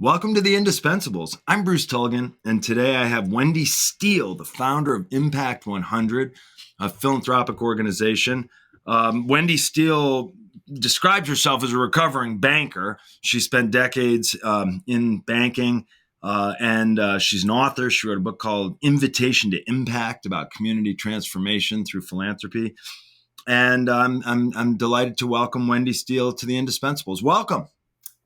Welcome to the Indispensables. I'm Bruce Tulligan, and today I have Wendy Steele, the founder of Impact 100, a philanthropic organization. Wendy Steele describes herself as a recovering banker. She spent decades in banking, and she's an author. She wrote a book called Invitation to Impact about community transformation through philanthropy. And I'm delighted to welcome Wendy Steele to the Indispensables. Welcome.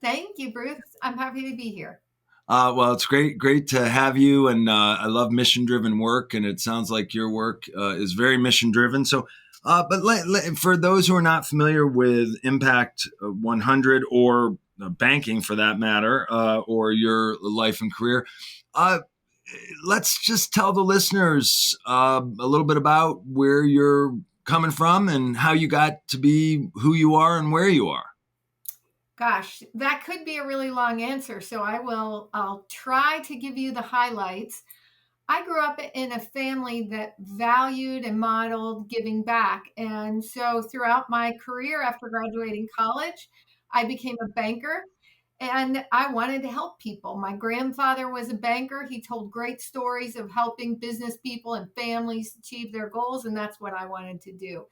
Thank you, Bruce. I'm happy to be here. Well, it's great to have you, and I love mission-driven work, and it sounds like your work is very mission-driven. So, for those who are not familiar with Impact 100 or banking, for that matter, or your life and career, let's just tell the listeners a little bit about where you're coming from and how you got to be who you are and where you are. Gosh, that could be a really long answer, so I'll try to give you the highlights. I grew up in a family that valued and modeled giving back. And so throughout my career after graduating college, I became a banker and I wanted to help people. My grandfather was a banker. He told great stories of helping business people and families achieve their goals, and that's what I wanted to do.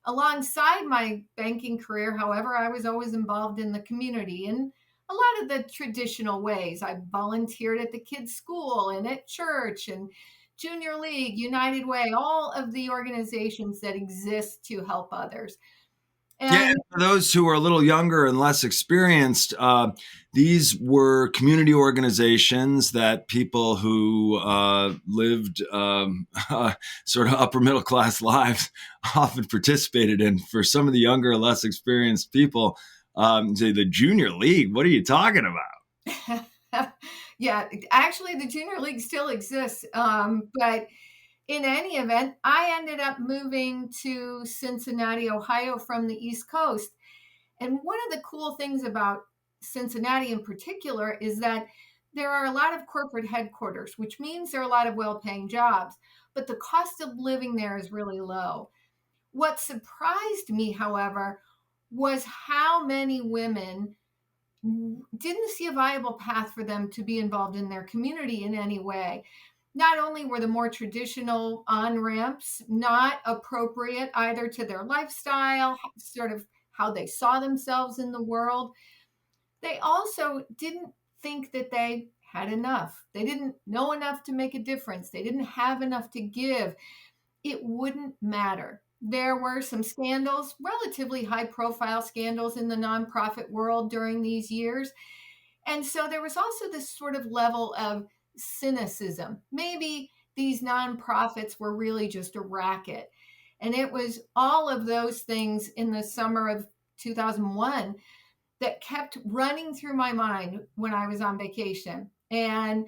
Alongside my banking career, however, I was always involved in the community in a lot of the traditional ways. I volunteered at the kids' school and at church and Junior League, United Way, all of the organizations that exist to help others. And for those who are a little younger and less experienced, these were community organizations that people who lived sort of upper middle class lives often participated in. For some of the younger, less experienced people, say the Junior League, what are you talking about? Yeah, actually, the Junior League still exists, but in any event, I ended up moving to Cincinnati, Ohio from the East Coast. And one of the cool things about Cincinnati in particular is that there are a lot of corporate headquarters, which means there are a lot of well-paying jobs, but the cost of living there is really low. What surprised me, however, was how many women didn't see a viable path for them to be involved in their community in any way. Not only were the more traditional on-ramps not appropriate either to their lifestyle, sort of how they saw themselves in the world, they also didn't think that they had enough. They didn't know enough to make a difference. They didn't have enough to give. It wouldn't matter. There were some scandals, relatively high-profile scandals in the nonprofit world during these years. And so there was also this sort of level of cynicism. Maybe these nonprofits were really just a racket. And it was all of those things in the summer of 2001 that kept running through my mind when I was on vacation. And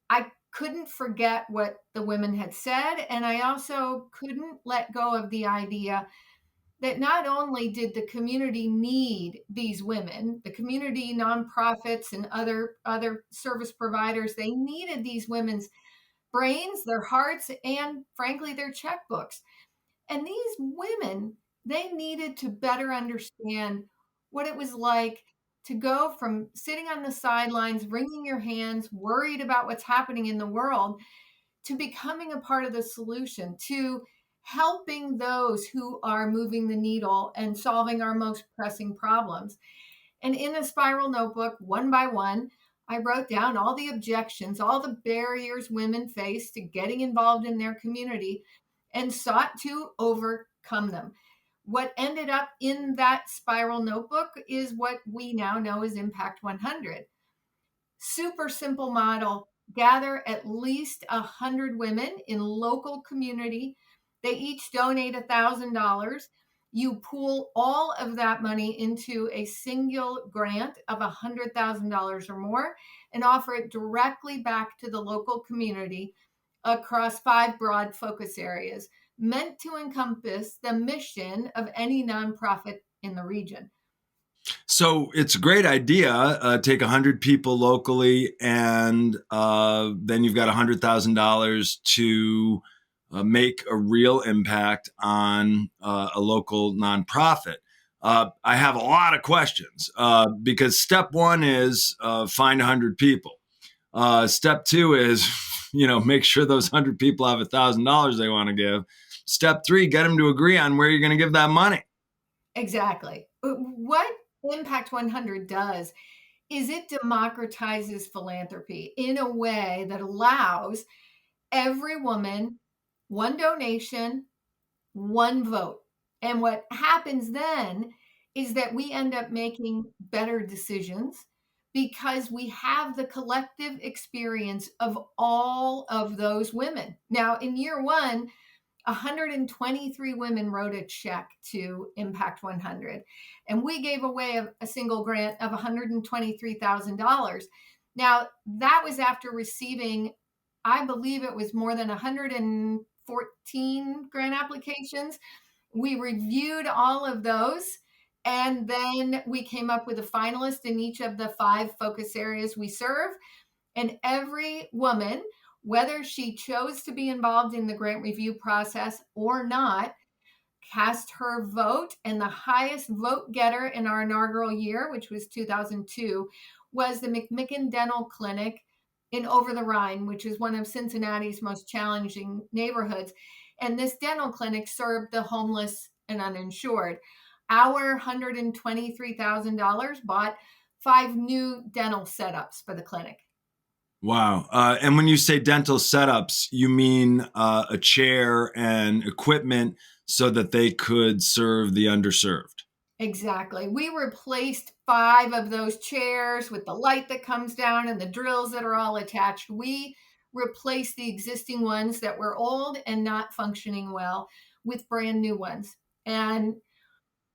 I couldn't forget what the women had said. And I also couldn't let go of the idea that not only did the community need these women, the community nonprofits and other service providers, they needed these women's brains, their hearts, and frankly, their checkbooks. And these women, they needed to better understand what it was like to go from sitting on the sidelines, wringing your hands, worried about what's happening in the world, to becoming a part of the solution, to helping those who are moving the needle and solving our most pressing problems. And in a spiral notebook, one by one, I wrote down all the objections, all the barriers women face to getting involved in their community and sought to overcome them. What ended up in that spiral notebook is what we now know as Impact 100. Super simple model. Gather at least 100 women in local community. They each donate $1,000. You pool all of that money into a single grant of $100,000 or more and offer it directly back to the local community across 5 broad focus areas meant to encompass the mission of any nonprofit in the region. So it's a great idea. Take 100 people locally, and then you've got $100,000 to make a real impact on a local nonprofit. I have a lot of questions because step one is find 100 people. Step two is, make sure those 100 people have $1,000 they want to give. Step three, get them to agree on where you're going to give that money. Exactly. What Impact 100 does is it democratizes philanthropy in a way that allows every woman one donation, one vote. And what happens then is that we end up making better decisions because we have the collective experience of all of those women. Now, in year one, 123 women wrote a check to Impact 100, and we gave away a single grant of $123,000. Now, that was after receiving, I believe it was more than 114 grant applications. We reviewed all of those, and then we came up with a finalist in each of the 5 focus areas we serve. And every woman, whether she chose to be involved in the grant review process or not, cast her vote. And the highest vote getter in our inaugural year, which was 2002, was the McMicken Dental Clinic in Over the Rhine, which is one of Cincinnati's most challenging neighborhoods. And this dental clinic served the homeless and uninsured. Our $123,000 bought 5 new dental setups for the clinic. Wow. And when you say dental setups, you mean a chair and equipment so that they could serve the underserved. Exactly. We replaced 5 of those chairs with the light that comes down and the drills that are all attached. We replaced the existing ones that were old and not functioning well with brand new ones. And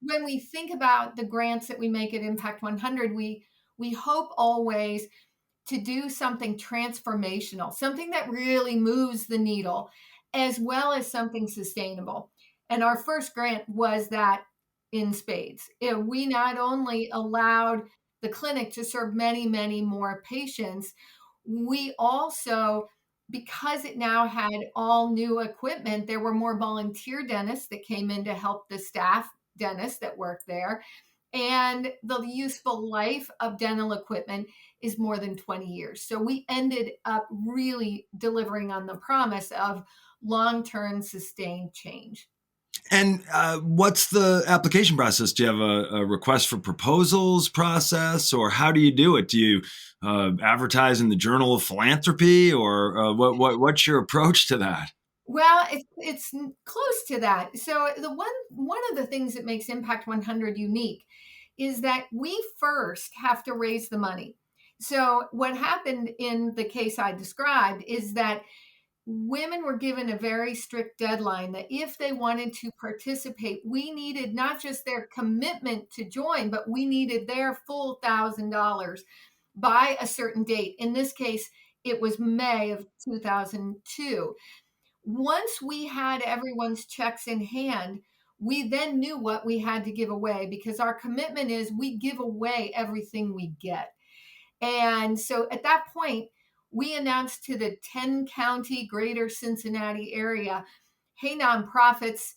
when we think about the grants that we make at Impact 100, we hope always to do something transformational, something that really moves the needle, as well as something sustainable. And our first grant was that in spades. We not only allowed the clinic to serve many, many more patients, we also, because it now had all new equipment, there were more volunteer dentists that came in to help the staff dentists that work there. And the useful life of dental equipment is more than 20 years. So we ended up really delivering on the promise of long-term sustained change. And what's the application process? Do you have a request for proposals process, or how do you do it? Do you advertise in the Journal of Philanthropy, or what's your approach to that? Well, it's close to that. So the one of the things that makes Impact 100 unique is that we first have to raise the money. So what happened in the case I described is that women were given a very strict deadline that if they wanted to participate, we needed not just their commitment to join, but we needed their full $1,000 by a certain date. In this case, it was May of 2002. Once we had everyone's checks in hand, we then knew what we had to give away because our commitment is we give away everything we get. And so at that point, we announced to the 10 county greater Cincinnati area, hey, nonprofits,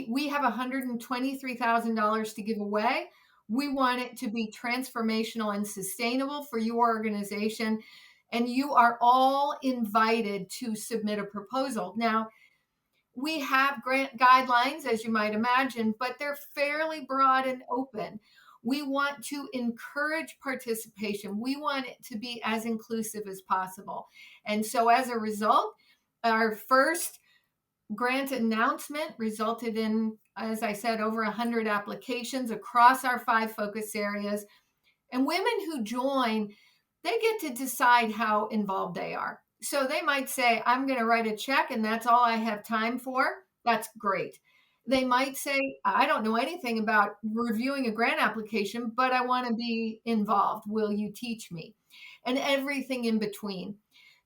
we have $123,000 to give away. We want it to be transformational and sustainable for your organization. And you are all invited to submit a proposal. Now, we have grant guidelines, as you might imagine, but they're fairly broad and open. We want to encourage participation. We want it to be as inclusive as possible. And so as a result, our first grant announcement resulted in, as I said, over 100 applications across our 5 focus areas. And women who join, they get to decide how involved they are. So they might say, I'm going to write a check and that's all I have time for. That's great. They might say, I don't know anything about reviewing a grant application, but I want to be involved. Will you teach me? And everything in between.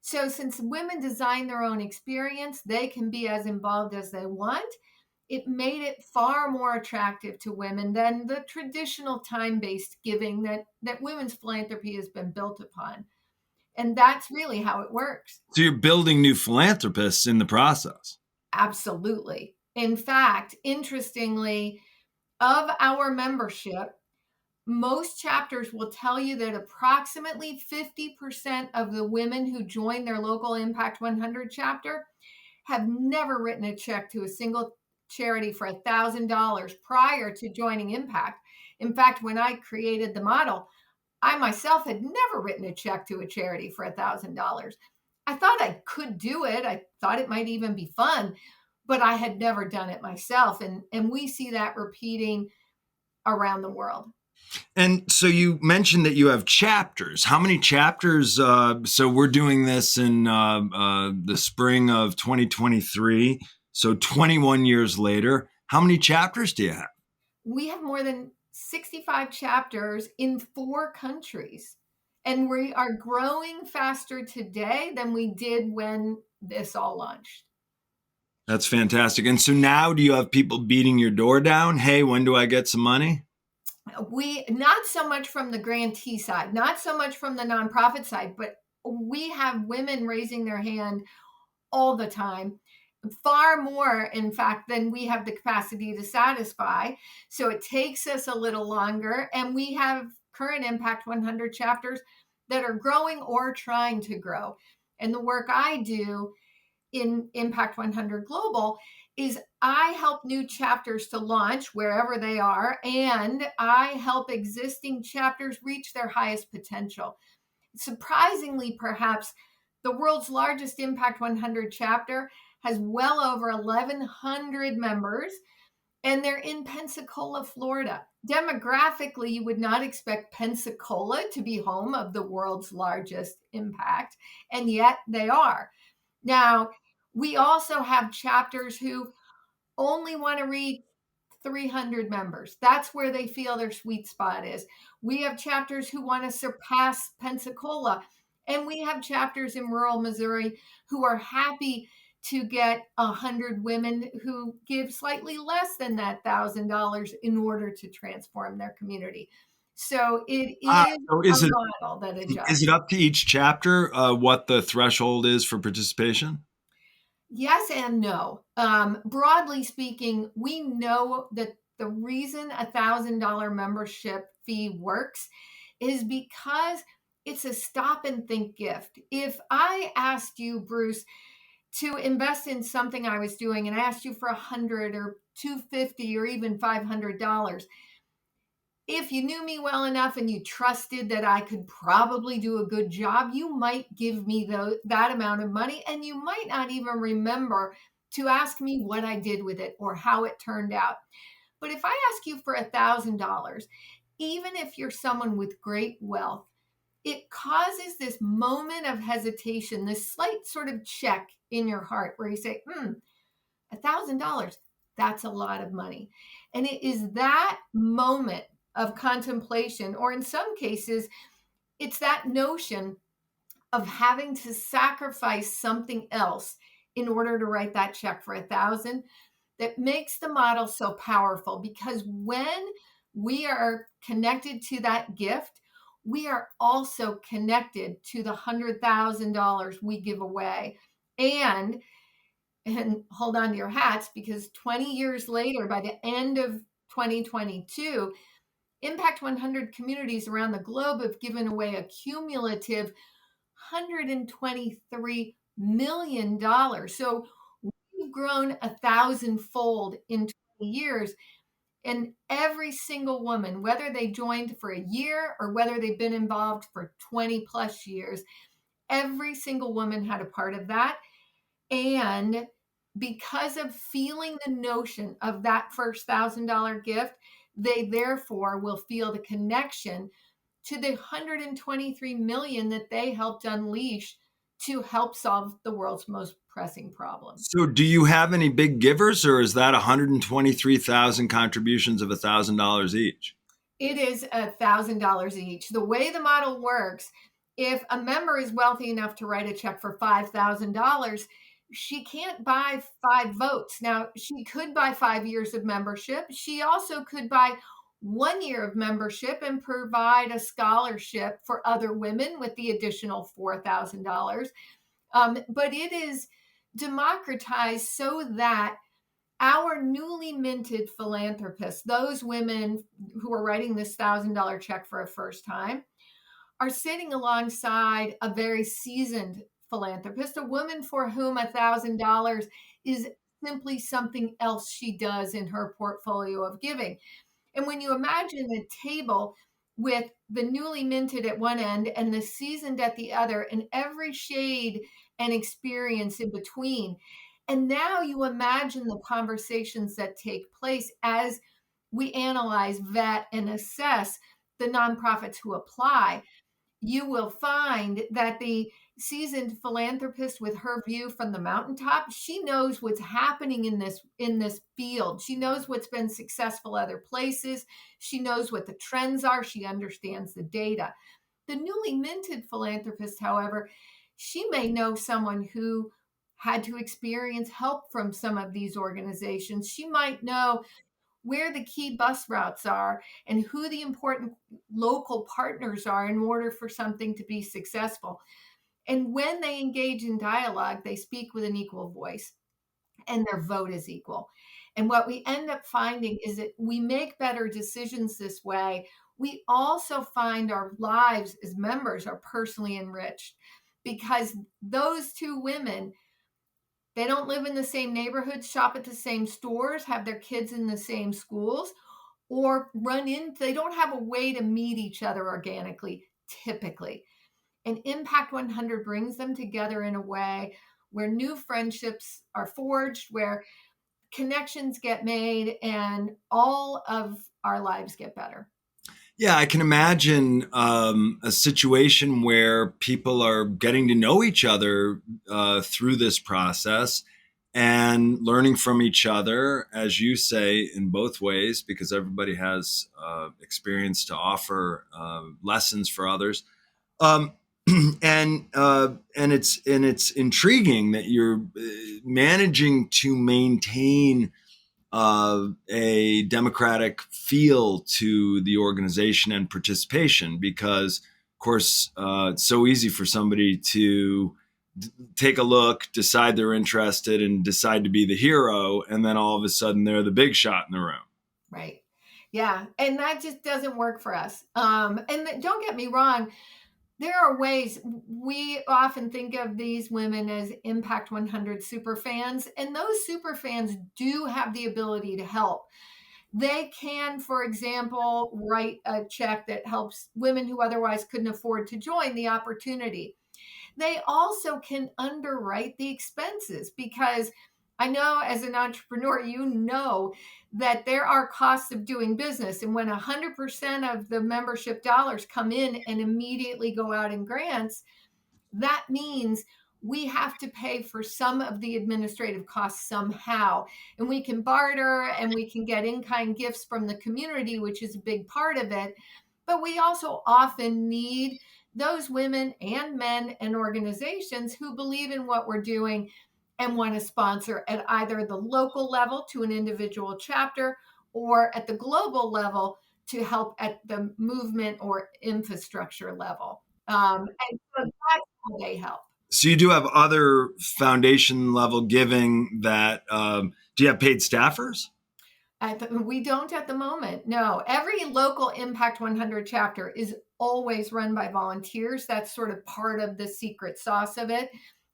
So since women design their own experience, they can be as involved as they want. It made it far more attractive to women than the traditional time-based giving that women's philanthropy has been built upon. And that's really how it works. So you're building new philanthropists in the process. Absolutely. In fact, interestingly, Of our membership, most chapters will tell you that approximately 50% of the women who join their local Impact 100 chapter have never written a check to a single charity for $1,000 prior to joining Impact. In fact, when I created the model, I myself had never written a check to a charity for $1,000. I thought I could do it. I thought it might even be fun, but I had never done it myself. And we see that repeating around the world. And so you mentioned that you have chapters. How many chapters? So we're doing this in the spring of 2023. So 21 years later, how many chapters do you have? We have more than 65 chapters in 4 countries. And we are growing faster today than we did when this all launched. That's fantastic. And so now do you have people beating your door down? Hey, when do I get some money? We, not so much from the grantee side, not so much from the nonprofit side, but we have women raising their hand all the time, far more, in fact, than we have the capacity to satisfy. So it takes us a little longer. And we have current Impact 100 chapters that are growing or trying to grow. And the work I do in Impact 100 Global is I help new chapters to launch wherever they are, and I help existing chapters reach their highest potential. Surprisingly, perhaps, the world's largest Impact 100 chapter has well over 1,100 members, and they're in Pensacola, Florida. Demographically, you would not expect Pensacola to be home of the world's largest impact, and yet they are. Now, we also have chapters who only want to reach 300 members. That's where they feel their sweet spot is. We have chapters who want to surpass Pensacola, and we have chapters in rural Missouri who are happy to get 100 women who give slightly less than that $1,000 in order to transform their community. So it is So a model that is it adjusts. up to each chapter what the threshold is for participation? Yes and no. Broadly speaking, we know that the reason $1,000 membership fee works is because it's a stop and think gift. If I asked you, Bruce, to invest in something I was doing, and I asked you for 100 or 250 or even $500, if you knew me well enough and you trusted that I could probably do a good job, you might give me that amount of money, and you might not even remember to ask me what I did with it or how it turned out. But if I ask you for $1,000, even if you're someone with great wealth, it causes this moment of hesitation, this slight sort of check in your heart where you say, $1,000, that's a lot of money. And it is that moment of contemplation, or in some cases, it's that notion of having to sacrifice something else in order to write that check for 1,000 that makes the model so powerful. Because when we are connected to that gift, we are also connected to the $100,000 we give away. And hold on to your hats, because 20 years later, by the end of 2022, Impact 100 communities around the globe have given away a cumulative $123 million. So we've grown 1,000-fold in 20 years. And every single woman, whether they joined for a year or whether they've been involved for 20 plus years, every single woman had a part of that. And because of feeling the notion of that first $1,000 gift, they therefore will feel the connection to the 123 million that they helped unleash to help solve the world's most pressing problems. So do you have any big givers, or is that 123,000 contributions of $1,000 each? It is $1,000 each. The way the model works, if a member is wealthy enough to write a check for $5,000, she can't buy 5 votes. Now, she could buy 5 years of membership. She also could buy 1 year of membership and provide a scholarship for other women with the additional $4,000. But it is democratized so that our newly minted philanthropists, those women who are writing this $1,000 check for a first time, are sitting alongside a very seasoned philanthropist, a woman for whom $1,000 is simply something else she does in her portfolio of giving. And when you imagine a table with the newly minted at one end and the seasoned at the other, and every shade and experience in between, and now you imagine the conversations that take place as we analyze, vet, and assess the nonprofits who apply, you will find that the seasoned philanthropist with her view from the mountaintop, she knows what's happening in this field. She knows what's been successful other places. She knows what the trends are. She understands the data. The newly minted philanthropist, however, she may know someone who had to experience help from some of these organizations. She might know where the key bus routes are and who the important local partners are in order for something to be successful. And when they engage in dialogue, they speak with an equal voice and their vote is equal. And what we end up finding is that we make better decisions this way. We also find our lives as members are personally enriched because those two women, they don't live in the same neighborhoods, shop at the same stores, have their kids in the same schools, or they don't have a way to meet each other organically, typically. And Impact 100 brings them together in a way where new friendships are forged, where connections get made, and all of our lives get better. Yeah, I can imagine a situation where people are getting to know each other through this process and learning from each other, as you say, in both ways, because everybody has experience to offer, lessons for others. Um, and it's intriguing that you're managing to maintain a democratic feel to the organization and participation, because of course it's so easy for somebody to take a look, decide they're interested, and decide to be the hero, and then all of a sudden they're the big shot in the room. Right. Yeah. And that just doesn't work for us. And don't get me wrong, there are ways. We often think of these women as Impact 100 super fans, and those super fans do have the ability to help. They can, for example, write a check that helps women who otherwise couldn't afford to join the opportunity. They also can underwrite the expenses because I know as an entrepreneur, you know that there are costs of doing business. And when 100% of the membership dollars come in and immediately go out in grants, that means we have to pay for some of the administrative costs somehow. And we can barter and we can get in-kind gifts from the community, which is a big part of it. But we also often need those women and men and organizations who believe in what we're doing and want to sponsor at either the local level to an individual chapter or at the global level to help at the movement or infrastructure level. And so that's how they help. So you do have other foundation level giving that do you have paid staffers? We don't at the moment. No, every local Impact 100 chapter is always run by volunteers. That's sort of part of the secret sauce of it.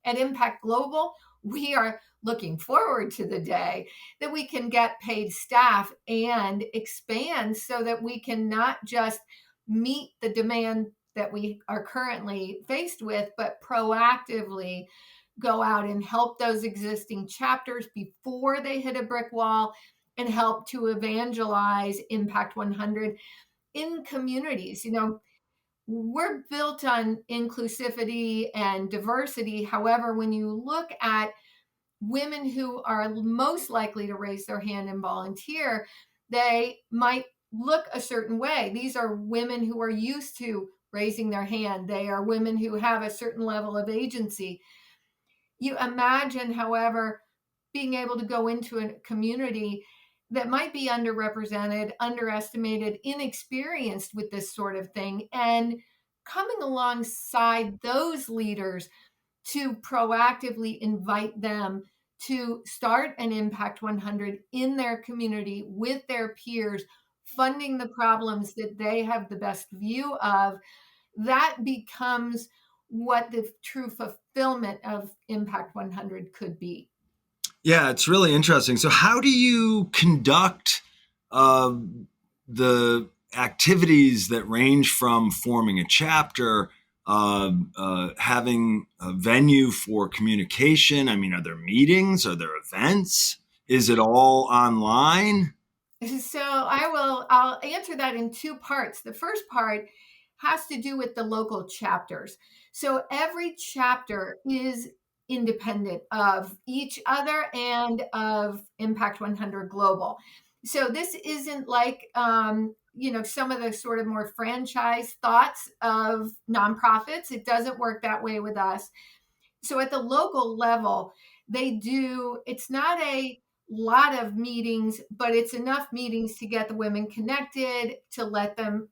At Impact Global, we are looking forward to the day that we can get paid staff and expand so that we can not just meet the demand that we are currently faced with, but proactively go out and help those existing chapters before they hit a brick wall and help to evangelize Impact 100 in communities. We're built on inclusivity and diversity. However, when you look at women who are most likely to raise their hand and volunteer, they might look a certain way. These are women who are used to raising their hand. They are women who have a certain level of agency. You imagine, however, being able to go into a community that might be underrepresented, underestimated, inexperienced with this sort of thing, and coming alongside those leaders to proactively invite them to start an Impact 100 in their community with their peers, funding the problems that they have the best view of, that becomes what the true fulfillment of Impact 100 could be. Yeah, it's really interesting. So, how do you conduct uh, the activities that range from forming a chapter, having a venue for communication? I mean, are there meetings? Are there events? Is it all online? So I'll answer that in two parts. The first part has to do with the local chapters. So every chapter is independent of each other and of Impact 100 Global. So this isn't like, some of the sort of more franchise thoughts of nonprofits. It doesn't work that way with us. So at the local level, it's not a lot of meetings, but it's enough meetings to get the women connected, to let them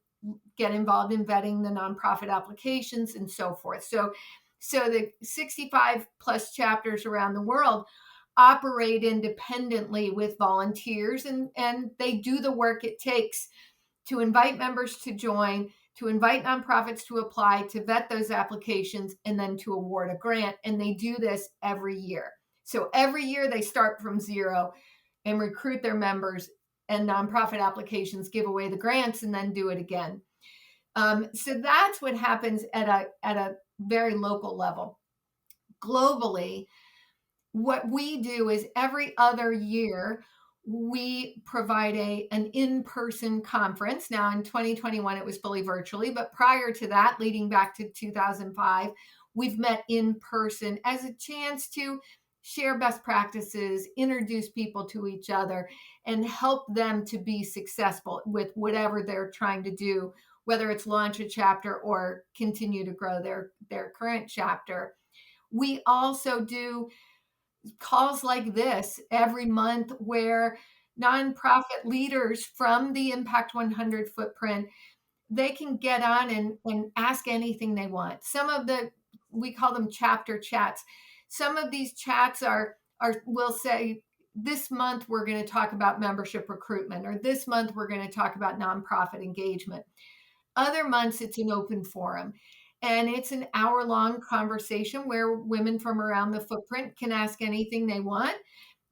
get involved in vetting the nonprofit applications and so forth. So the 65 plus chapters around the world operate independently with volunteers, and they do the work it takes to invite members to join, to invite nonprofits to apply, to vet those applications, and then to award a grant. And they do this every year. So every year they start from zero and recruit their members, and nonprofit applications give away the grants and then do it again. So that's what happens at a very local level. Globally, what we do is every other year, we provide an in-person conference. Now in 2021, it was fully virtually, but prior to that, leading back to 2005, we've met in person as a chance to share best practices, introduce people to each other, and help them to be successful with whatever they're trying to do, whether it's launch a chapter or continue to grow their current chapter. We also do calls like this every month where nonprofit leaders from the Impact 100 footprint, they can get on and ask anything they want. We call them chapter chats. Some of these chats we'll say, this month we're going to talk about membership recruitment, or this month we're going to talk about nonprofit engagement. Other months it's an open forum. And it's an hour-long conversation where women from around the footprint can ask anything they want.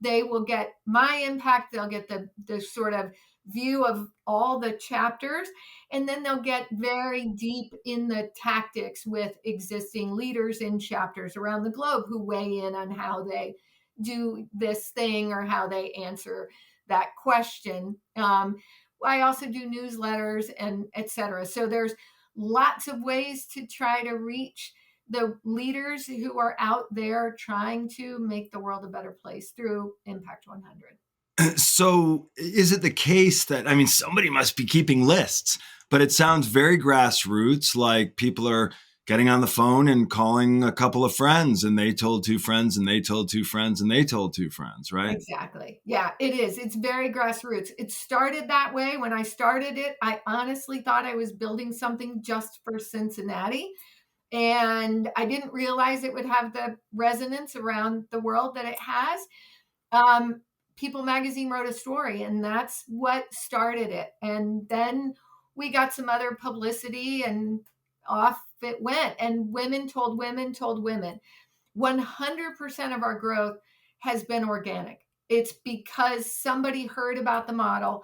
They will get my impact. They'll get the sort of view of all the chapters. And then they'll get very deep in the tactics with existing leaders in chapters around the globe who weigh in on how they do this thing or how they answer that question. I also do newsletters and et cetera. So there's lots of ways to try to reach the leaders who are out there trying to make the world a better place through Impact 100. So, is it the case that, I mean, somebody must be keeping lists, but it sounds very grassroots, like people are getting on the phone and calling a couple of friends, and they told two friends, and they told two friends, and they told two friends, right? Exactly. Yeah, it is. It's very grassroots. It started that way. When I started it, I honestly thought I was building something just for Cincinnati. And I didn't realize it would have the resonance around the world that it has. People Magazine wrote a story, and that's what started it. And then we got some other publicity, and off it went. And women told women told women. 100% of our growth has been organic. It's because somebody heard about the model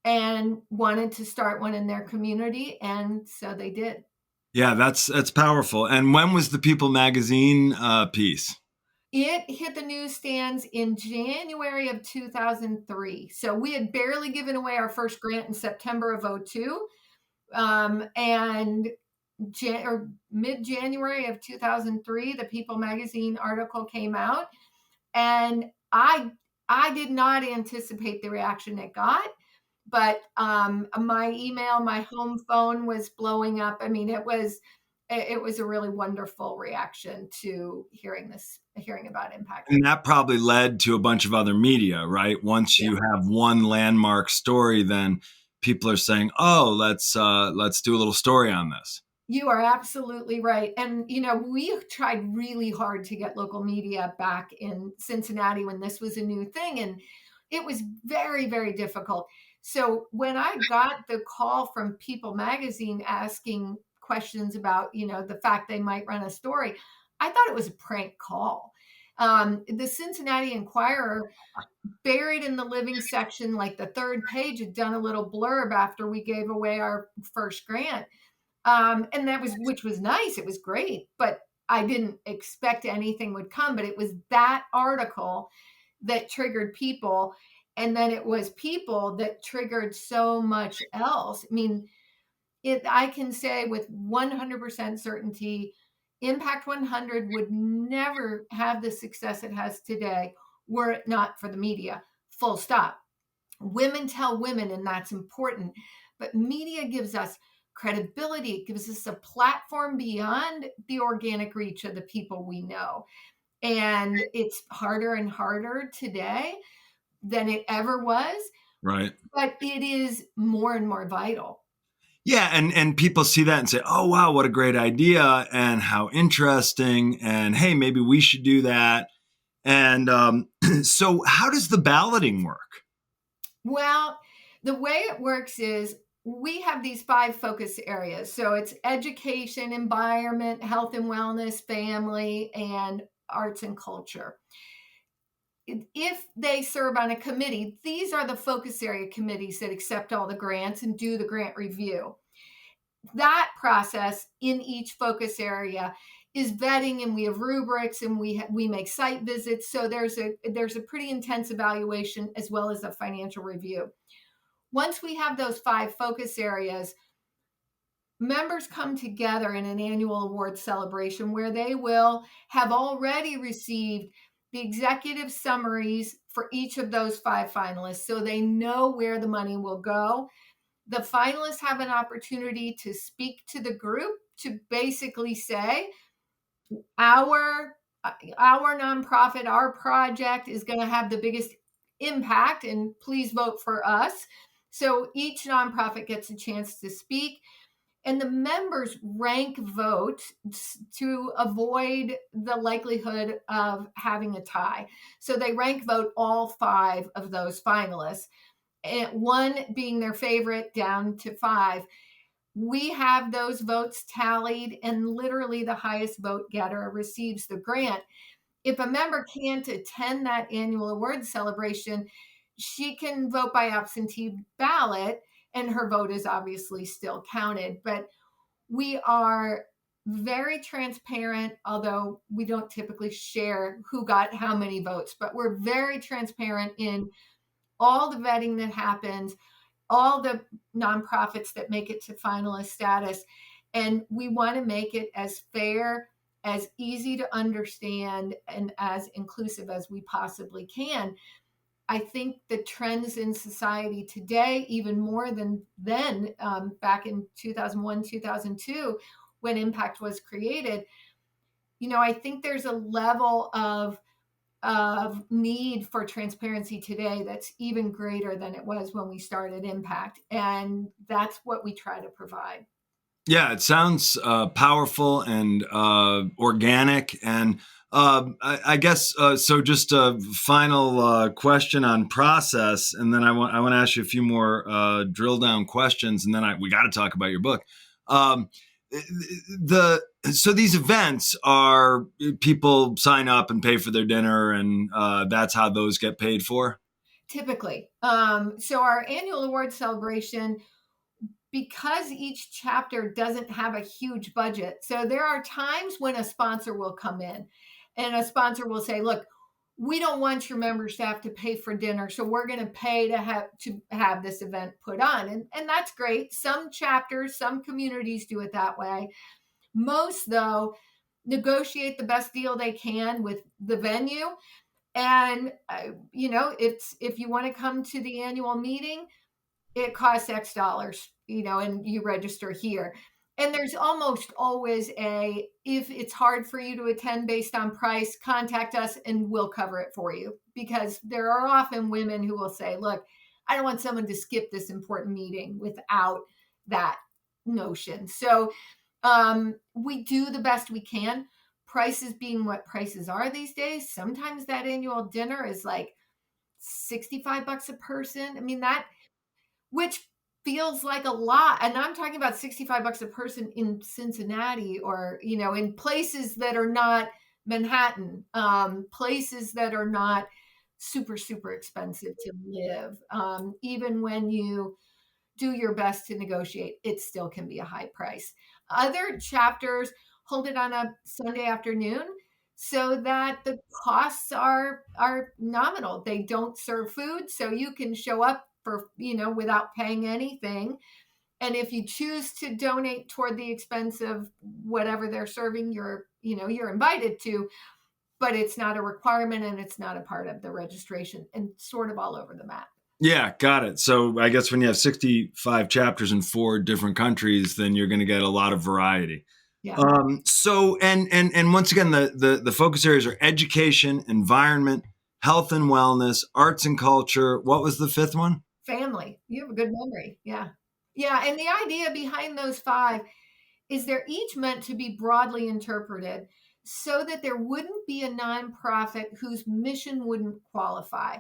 and wanted to start one in their community, and so they did. Yeah, that's powerful. And when was the People magazine piece? It hit the newsstands in January of 2003. So we had barely given away our first grant in September of 2002. And mid-January of 2003, the People magazine article came out. And I did not anticipate the reaction it got. But my email, my home phone was blowing up. I mean, it was a really wonderful reaction to hearing about Impact. And that probably led to a bunch of other media, right? Once you have one landmark story, then people are saying, "Oh, let's do a little story on this." You are absolutely right. And, we tried really hard to get local media back in Cincinnati when this was a new thing. And it was very, very difficult. So when I got the call from People Magazine asking questions about, the fact they might run a story, I thought it was a prank call. The Cincinnati Enquirer, buried in the living section, like the third page, had done a little blurb after we gave away our first grant. And which was nice. It was great, but I didn't expect anything would come. But it was that article that triggered people. And then it was people that triggered so much else. I mean, I can say with 100% certainty, Impact 100 would never have the success it has today were it not for the media. Full stop. Women tell women, and that's important. But media gives us credibility. It gives us a platform beyond the organic reach of the people we know. And it's harder and harder today than it ever was. Right. But it is more and more vital. Yeah, and people see that and say, "Oh wow, what a great idea, and how interesting, and hey, maybe we should do that." And so, how does the balloting work? Well, the way it works is we have these 5 focus areas. So it's education, environment, health and wellness, family, and arts and culture. If they serve on a committee, these are the focus area committees that accept all the grants and do the grant review. That process in each focus area is vetting, and we have rubrics, and we make site visits. So there's a pretty intense evaluation as well as a financial review. Once we have those 5 focus areas, members come together in an annual award celebration where they will have already received the executive summaries for each of those 5 finalists, so they know where the money will go. The finalists have an opportunity to speak to the group to basically say, our nonprofit, our project is going to have the biggest impact, and please vote for us. So each nonprofit gets a chance to speak, and the members rank vote to avoid the likelihood of having a tie. So they rank vote all 5 of those finalists, and 1 being their favorite down to 5. We have those votes tallied, and literally the highest vote getter receives the grant. If a member can't attend that annual award celebration, she can vote by absentee ballot, and her vote is obviously still counted. But we are very transparent, although we don't typically share who got how many votes, but we're very transparent in all the vetting that happens, all the nonprofits that make it to finalist status. And we want to make it as fair, as easy to understand, and as inclusive as we possibly can. I think the trends in society today, even more than then, back in 2001, 2002, when Impact was created, I think there's a level of need for transparency today that's even greater than it was when we started Impact. And that's what we try to provide. Yeah, it sounds powerful and organic. And I guess so. Just a final question on process, and then I want to ask you a few more drill down questions, and then we got to talk about your book. So these events are, people sign up and pay for their dinner, and that's how those get paid for? Typically. So our annual award celebration, because each chapter doesn't have a huge budget, so there are times when a sponsor will come in, and a sponsor will say, look, we don't want your members to have to pay for dinner, so we're going to pay to have this event put on. And that's great. Some chapters, some communities do it that way. Most, though, negotiate the best deal they can with the venue. And, if you want to come to the annual meeting, it costs X dollars, and you register here. And there's almost always if it's hard for you to attend based on price, contact us and we'll cover it for you. Because there are often women who will say, look, I don't want someone to skip this important meeting without that notion. So We do the best we can. Prices being what prices are these days. Sometimes that annual dinner is like $65 a person. I mean, that, which feels like a lot. And I'm talking about $65 a person in Cincinnati, or, in places that are not Manhattan, places that are not super, super expensive to live. Even when you do your best to negotiate, it still can be a high price. Other chapters hold it on a Sunday afternoon so that the costs are nominal. They don't serve food, so you can show up for, without paying anything. And if you choose to donate toward the expense of whatever they're serving, you're invited to, but it's not a requirement and it's not a part of the registration, and sort of all over the map. Yeah, got it. So I guess when you have 65 chapters in 4 different countries, then you're going to get a lot of variety. Yeah. So and once again, the focus areas are education, environment, health and wellness, arts and culture. What was the fifth one? Family. You have a good memory. Yeah. Yeah. And the idea behind those 5 is they're each meant to be broadly interpreted so that there wouldn't be a nonprofit whose mission wouldn't qualify.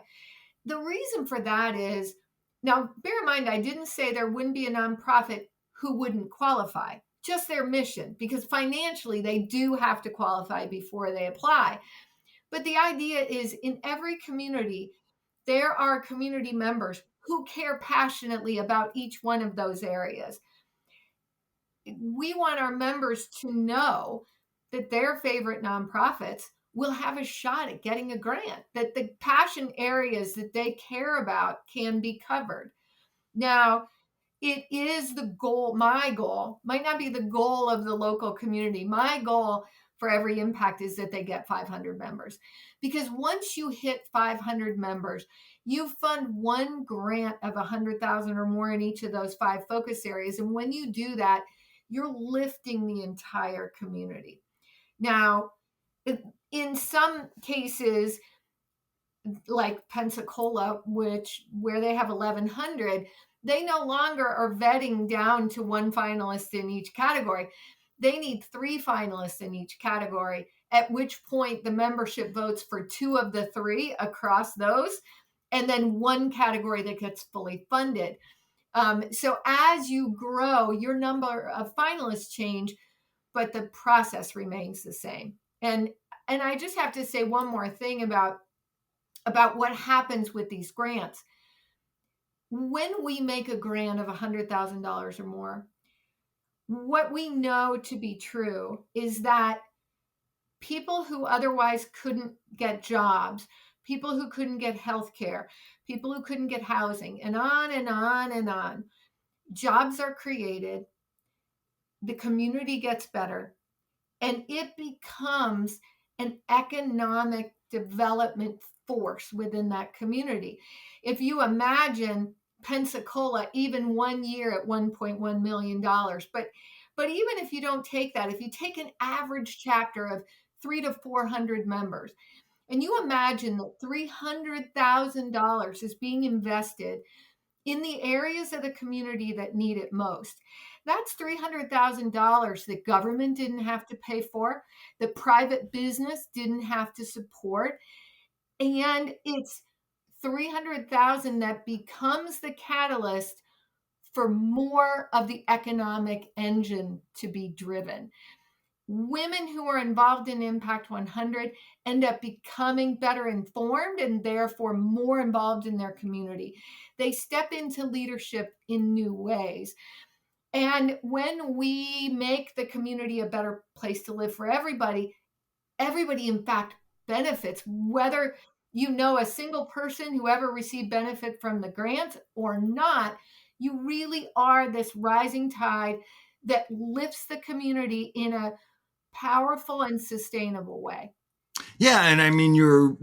The reason for that is, now bear in mind, I didn't say there wouldn't be a nonprofit who wouldn't qualify, just their mission, because financially they do have to qualify before they apply. But the idea is, in every community, there are community members who care passionately about each one of those areas. We want our members to know that their favorite nonprofits will have a shot at getting a grant, that the passion areas that they care about can be covered. Now, it is the goal. My goal might not be the goal of the local community. My goal for every impact is that they get 500 members, because once you hit 500 members, you fund one grant of 100,000 or more in each of those 5 focus areas. And when you do that, you're lifting the entire community. Now, in some cases, like Pensacola, where they have 1,100, they no longer are vetting down to 1 finalist in each category. They need 3 finalists in each category, at which point the membership votes for 2 of the 3 across those, and then 1 category that gets fully funded. So as you grow, your number of finalists change, but the process remains the same. And I just have to say one more thing about what happens with these grants. When we make a grant of $100,000 or more, what we know to be true is that people who otherwise couldn't get jobs, people who couldn't get health care, people who couldn't get housing, and on and on and on, jobs are created, the community gets better, and it becomes an economic development force within that community. If you imagine Pensacola, even 1 year at $1.1 million, but even if you don't take that, if you take an average chapter of 300 to 400 members, and you imagine that $300,000 is being invested in the areas of the community that need it most, that's $300,000 that government didn't have to pay for, that private business didn't have to support, and it's 300,000 that becomes the catalyst for more of the economic engine to be driven. Women who are involved in Impact 100 end up becoming better informed and therefore more involved in their community. They step into leadership in new ways. And when we make the community a better place to live for everybody, everybody in fact benefits, whether you know a single person who ever received benefit from the grant or not. You really are this rising tide that lifts the community in a powerful and sustainable way. Yeah, and I mean you're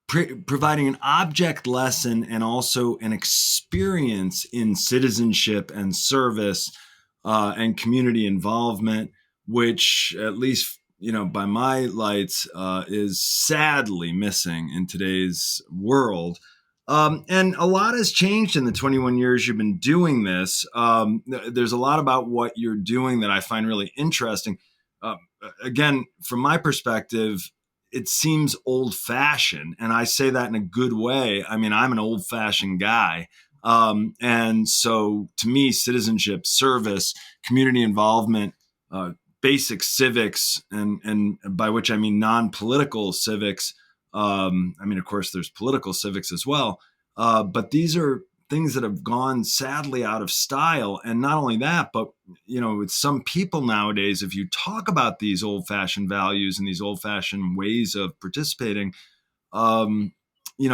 providing an object lesson and also an experience in citizenship and service and community involvement, which at least by my lights is sadly missing in today's world. And a lot has changed in the 21 years you've been doing this. There's a lot about what you're doing that I find really interesting. Again, from my perspective, it seems old fashioned. And I say that in a good way. I mean, I'm an old fashioned guy. And so to me, citizenship, service, community involvement, uh, basic civics, and by which I mean non-political civics. I mean, of course, there's political civics as well, but these are things that have gone sadly out of style. And not only that, but with some people nowadays, if you talk about these old-fashioned values and these old-fashioned ways of participating, um,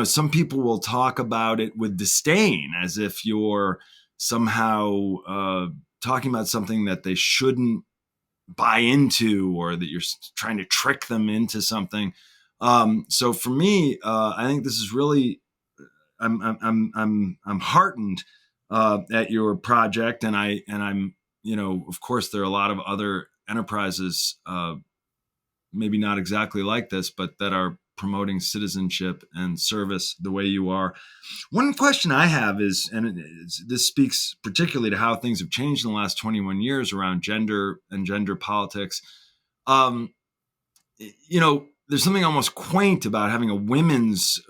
some people will talk about it with disdain, as if you're somehow talking about something that they shouldn't buy into, or that you're trying to trick them into something. So for me, I think this is really, I'm heartened at your project, and I'm of course there are a lot of other enterprises, maybe not exactly like this, but that are promoting citizenship and service the way you are. One question I have is, and this speaks particularly to how things have changed in the last 21 years around gender and gender politics. Um, there's something almost quaint about having a women's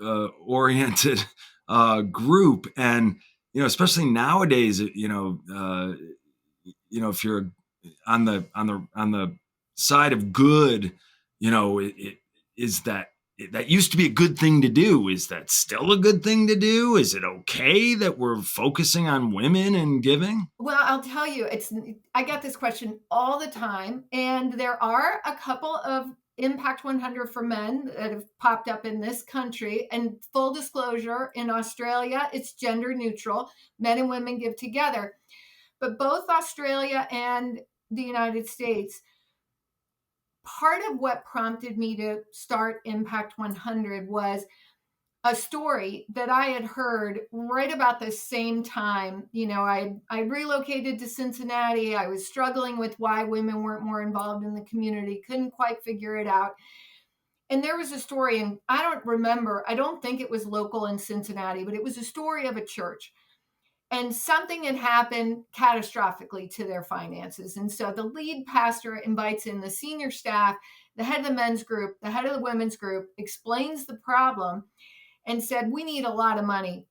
oriented group, and especially nowadays, if you're on the side of good, it is that that used to be a good thing to do. Is that still a good thing to do? Is it okay that we're focusing on women and giving? Well, I'll tell you, I get this question all the time, and there are a couple of Impact 100 for men that have popped up in this country. And full disclosure, in Australia, it's gender neutral. Men and women give together. But both Australia and the United States, part of what prompted me to start Impact 100 was a story that I had heard right about the same time. I relocated to Cincinnati. I was struggling with why women weren't more involved in the community, couldn't quite figure it out. And there was a story, and I don't think it was local in Cincinnati, but it was a story of a church. And something had happened catastrophically to their finances. And so the lead pastor invites in the senior staff, the head of the men's group, the head of the women's group, explains the problem, and said, we need a lot of money,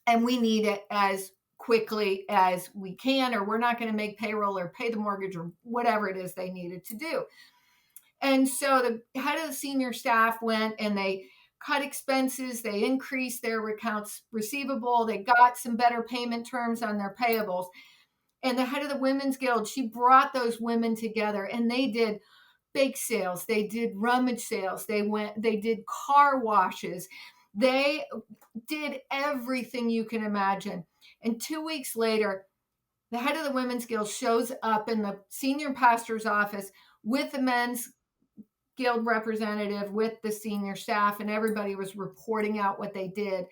and we need it as quickly as we can, or we're not going to make payroll or pay the mortgage or whatever it is they needed to do. And so the head of the senior staff went and they cut expenses, they increased their accounts receivable, they got some better payment terms on their payables. And the head of the Women's Guild, she brought those women together, and they did bake sales, they did rummage sales, they did car washes, they did everything you can imagine. And 2 weeks later, the head of the Women's Guild shows up in the senior pastor's office with the men's guild representative, with the senior staff, and everybody was reporting out what they did.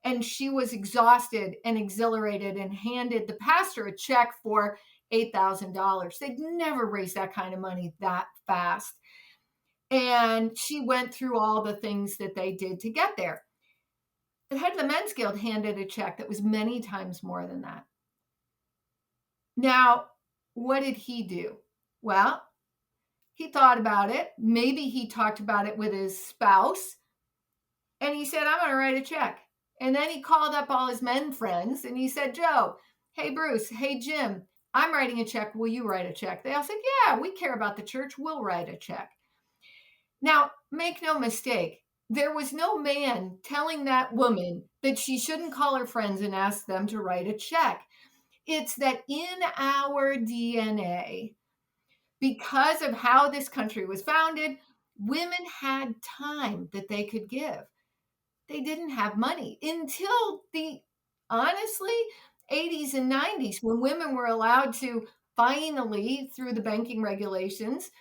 And she was exhausted and exhilarated and handed the pastor a check for $8,000. They'd never raised that kind of money that fast. And she went through all the things that they did to get there. The head of the Men's Guild handed a check that was many times more than that. Now, what did he do? Well, he thought about it. Maybe he talked about it with his spouse. And he said, I'm going to write a check. And then he called up all his men friends and he said, Joe, hey, Bruce, hey, Jim, I'm writing a check. Will you write a check? They all said, yeah, we care about the church. We'll write a check. Now, make no mistake, there was no man telling that woman that she shouldn't call her friends and ask them to write a check. It's that in our DNA, because of how this country was founded, women had time that they could give. They didn't have money until the, honestly, 80s and 90s, when women were allowed to finally, through the banking regulations,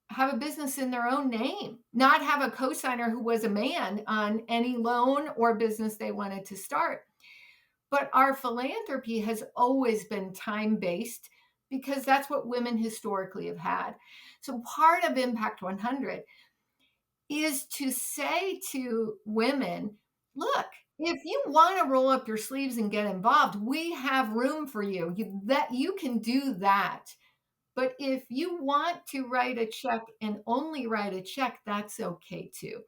have a business in their own name, not have a cosigner who was a man on any loan or business they wanted to start. But our philanthropy has always been time-based because that's what women historically have had. So part of Impact 100 is to say to women, look, if you want to roll up your sleeves and get involved, we have room for you. That you can do that. But if you want to write a check and only write a check, that's okay too.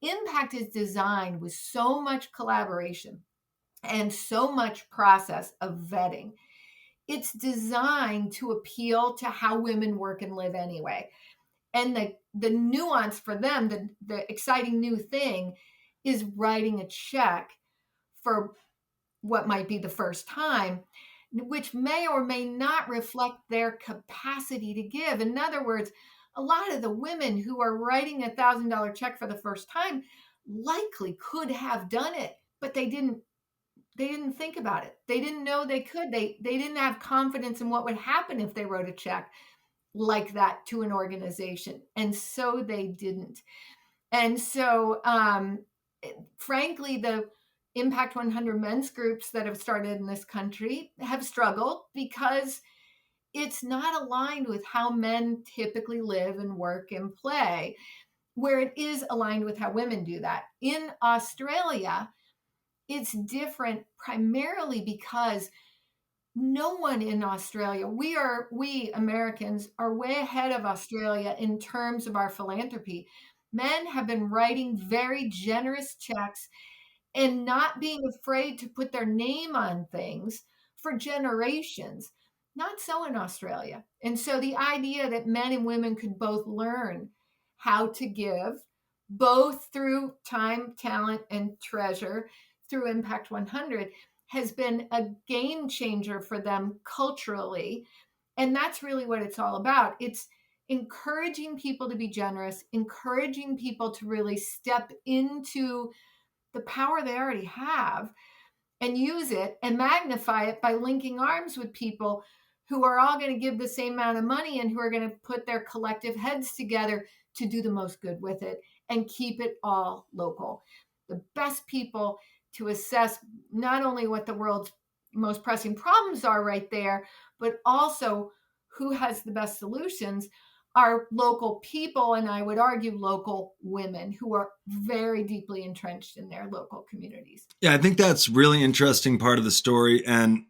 Impact is designed with so much collaboration and so much process of vetting. It's designed to appeal to how women work and live anyway. And the nuance for them, the exciting new thing is writing a check for what might be the first time, which may or may not reflect their capacity to give. In other words, a lot of the women who are writing $1,000 check for the first time likely could have done it, but they didn't think about it. They didn't know they could. They didn't have confidence in what would happen if they wrote a check like that to an organization. And so they didn't. And so, frankly, the Impact 100 men's groups that have started in this country have struggled because it's not aligned with how men typically live and work and play, where it is aligned with how women do that. In Australia, it's different primarily because no one in Australia, we Americans are way ahead of Australia in terms of our philanthropy. Men have been writing very generous checks and not being afraid to put their name on things for generations. Not so in Australia. And so the idea that men and women could both learn how to give, both through time, talent, and treasure through Impact 100 has been a game changer for them culturally. And that's really what it's all about. It's encouraging people to be generous, encouraging people to really step into the power they already have and use it and magnify it by linking arms with people who are all going to give the same amount of money and who are going to put their collective heads together to do the most good with it and keep it all local. The best people to assess not only what the world's most pressing problems are right there, but also who has the best solutions are local people, and I would argue local women who are very deeply entrenched in their local communities. Yeah, I think that's really interesting part of the story. And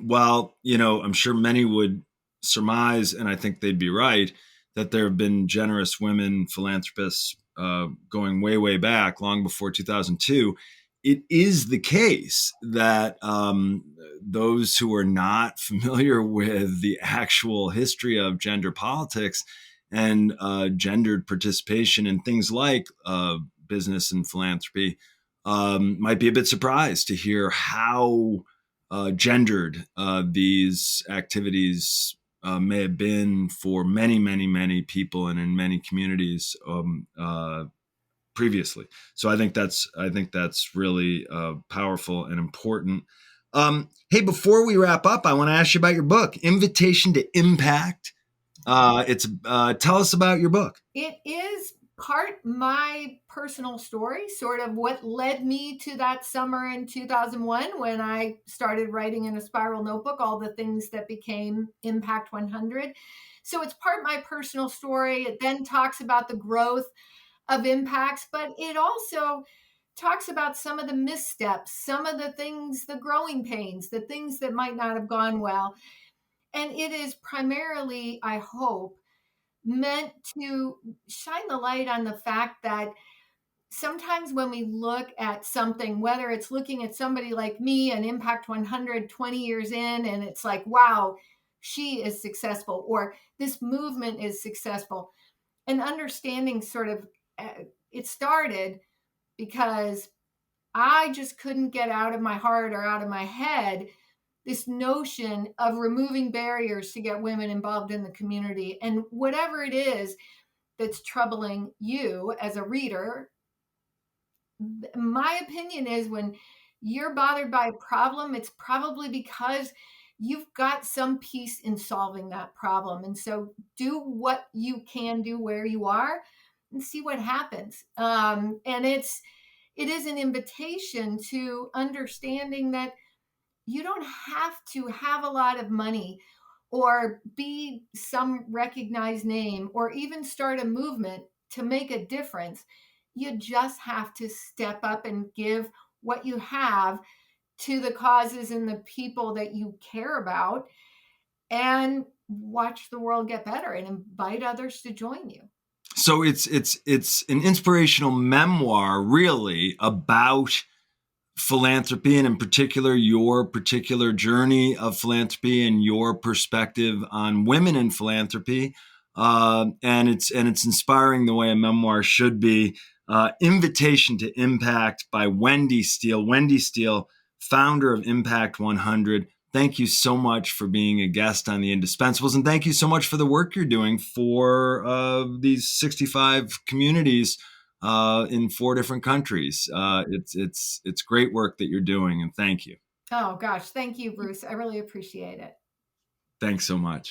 while, I'm sure many would surmise, and I think they'd be right, that there have been generous women philanthropists going way, way back, long before 2002, it is the case that those who are not familiar with the actual history of gender politics and gendered participation in things like business and philanthropy might be a bit surprised to hear how gendered these activities may have been for many, many, many people and in many communities previously. So I think that's really powerful and important. Hey, before we wrap up, I want to ask you about your book, Invitation to Impact. It's tell us about your book. It is part my personal story, sort of what led me to that summer in 2001 when I started writing in a spiral notebook all the things that became Impact 100. So it's part my personal story. It then talks about the growth of impacts, but it also talks about some of the missteps, some of the things, the growing pains, the things that might not have gone well. And it is primarily, I hope, meant to shine the light on the fact that sometimes when we look at something, whether it's looking at somebody like me and Impact 100 20 years in, and it's like, wow, she is successful, or this movement is successful, and understanding sort of it started because I just couldn't get out of my heart or out of my head this notion of removing barriers to get women involved in the community. And whatever it is that's troubling you as a reader, my opinion is when you're bothered by a problem, it's probably because you've got some piece in solving that problem. And so do what you can do where you are and see what happens. And it is an invitation to understanding that you don't have to have a lot of money or be some recognized name or even start a movement to make a difference. You just have to step up and give what you have to the causes and the people that you care about, and watch the world get better and invite others to join you. So it's an inspirational memoir, really, about philanthropy, and in particular your particular journey of philanthropy and your perspective on women in philanthropy. And it's inspiring the way a memoir should be. Invitation to Impact by Wendy Steele. Wendy Steele, founder of Impact 100. Thank you so much for being a guest on the Indispensables, and thank you so much for the work you're doing for these 65 communities in 4 different countries. It's great work that you're doing, and thank you. Oh gosh, thank you, Bruce. I really appreciate it. Thanks so much.